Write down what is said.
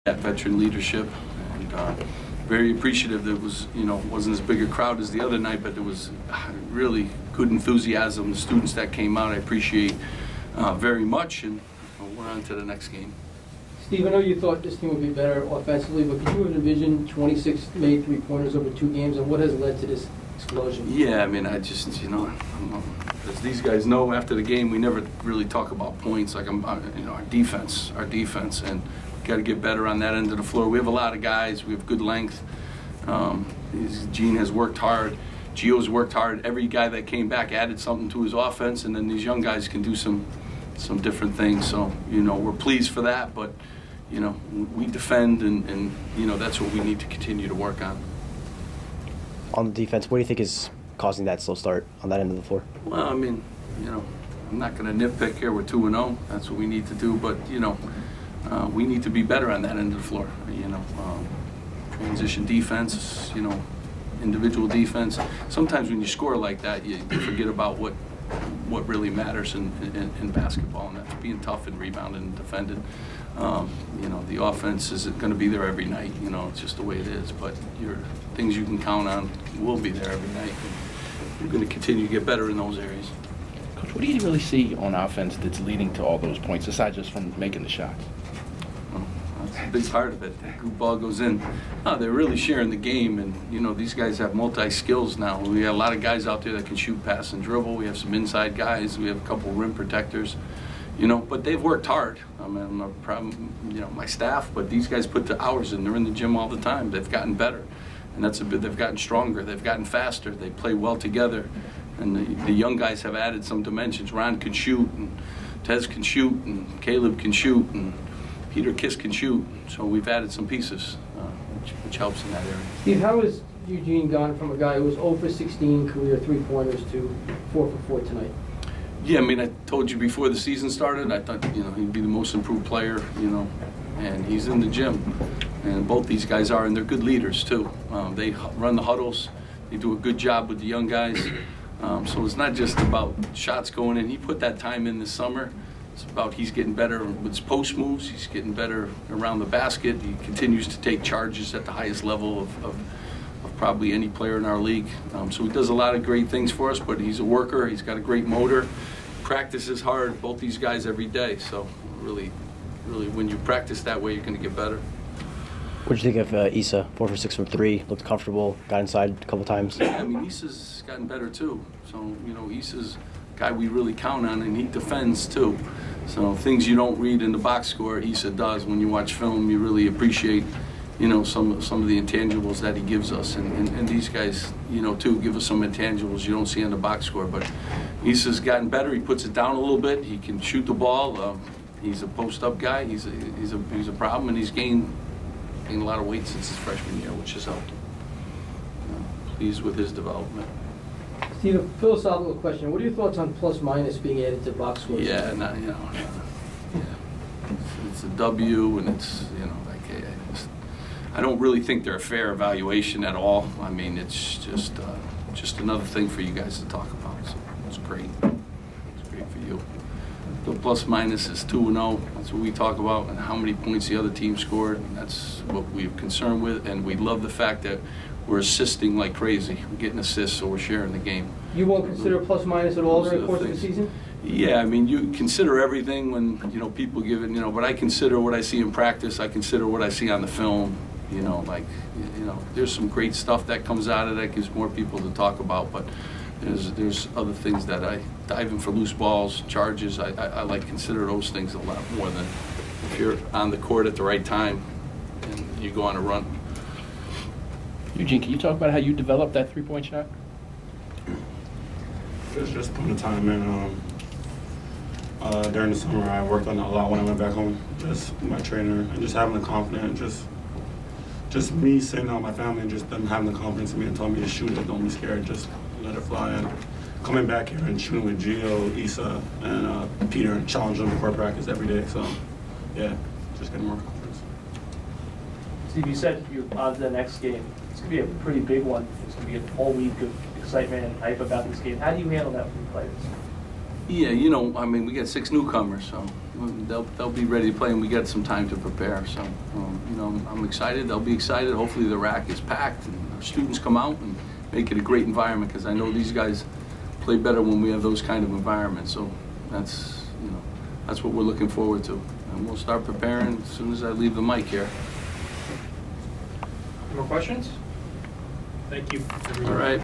That veteran leadership, and very appreciative that it was, wasn't as big a crowd as the other night, but there was really good enthusiasm. The students that came out, I appreciate very much, and we're on to the next game. Steve, I know you thought this team would be better offensively, but could you have envisioned 26 made three-pointers over 2 games, and what has led to this explosion? Yeah, I mean, I just, as these guys know, after the game, we never really talk about points. Like, our defense, and got to get better on that end of the floor. We have a lot of guys. We have good length. Gene has worked hard. Gio's worked hard. Every guy that came back added something to his offense, and then these young guys can do some different things. So, we're pleased for that, but, we defend, and that's what we need to continue to work on. On the defense, what do you think is causing that slow start on that end of the floor? Well, I mean, I'm not going to nitpick here. We're 2-0. That's what we need to do, but, we need to be better on that end of the floor. Transition defense, individual defense. Sometimes when you score like that, you forget about what really matters in basketball, and that's being tough and rebounding and defending. The offense isn't going to be there every night. It's just the way it is. But things you can count on will be there every night. And we're going to continue to get better in those areas. Coach, what do you really see on offense that's leading to all those points, aside just from making the shots? That's a big part of it. That good ball goes in. They're really sharing the game, and these guys have multi-skills now. We have a lot of guys out there that can shoot, pass, and dribble. We have some inside guys. We have a couple rim protectors. But they've worked hard. I mean, I'm not proud, my staff, but these guys put the hours in. They're in the gym all the time. They've gotten better, and they've gotten stronger. They've gotten faster. They play well together, and the young guys have added some dimensions. Ron can shoot, and Tez can shoot, and Caleb can shoot, and Peter Kiss can shoot. So we've added some pieces, which helps in that area. Steve, how has Eugene gone from a guy who was 0 for 16 career three-pointers to 4 for 4 tonight? Yeah, I mean, I told you before the season started, I thought, he'd be the most improved player, and he's in the gym. And both these guys are, and they're good leaders, too. They run the huddles. They do a good job with the young guys. So it's not just about shots going in. He put that time in this summer. It's about he's getting better with his post moves. He's getting better around the basket. He continues to take charges at the highest level of probably any player in our league. So he does a lot of great things for us, but he's a worker. He's got a great motor. Practices hard, both these guys, every day. So really, when you practice that way, you're going to get better. What did you think of Issa? 4 for 6 from 3, looked comfortable, got inside a couple times. Yeah, I mean, Issa's gotten better too. So, Issa's a guy we really count on, and he defends too. So things you don't read in the box score, Issa does. When you watch film, you really appreciate, some of the intangibles that he gives us. And these guys, too, give us some intangibles you don't see on the box score. But Issa's gotten better. He puts it down a little bit. He can shoot the ball. He's a post-up guy. He's a problem, and he's gained a lot of weight since his freshman year, which has helped him. Pleased with his development. Steve, a philosophical question. What are your thoughts on plus-minus being added to box scores? Yeah, it's a W, and it's, I don't really think they're a fair evaluation at all. I mean, it's just another thing for you guys to talk about. So it's great. It's great for you. The plus-minus is 2-0. That's what we talk about, and how many points the other team scored. And that's what we're concerned with, and we love the fact that we're assisting like crazy. We're getting assists, so we're sharing the game. You won't consider plus-minus at all during the course of the season? Yeah, I mean, you consider everything when, people give it, but I consider what I see in practice. I consider what I see on the film. There's some great stuff that comes out of that, gives more people to talk about, but there's other things that I dive in for loose balls, charges. I like consider those things a lot more than if you're on the court at the right time and you go on a run. Eugene, can you talk about how you developed that three-point shot? Just putting the time in. During the summer, I worked on it a lot when I went back home. Just my trainer and just having the confidence, just me sitting out my family and just them having the confidence in me and telling me to shoot it, don't be scared, just let it fly. And coming back here and shooting with Gio, Issa, and Peter and challenging them before practice every day. So, yeah, just getting more confidence. Steve, you said you're on to the next game. It's going to be a pretty big one. It's going to be a whole week of excitement and hype about this game. How do you handle that for the players? Yeah, you know, I mean, we got 6 newcomers, so they'll be ready to play, and we got some time to prepare. So, you know, I'm excited. They'll be excited. Hopefully, the rack is packed, and our students come out and make it a great environment. Because I know these guys play better when we have those kind of environments. So that's, you know, that's what we're looking forward to, and we'll start preparing as soon as I leave the mic here. More questions? Thank you, everyone. All right.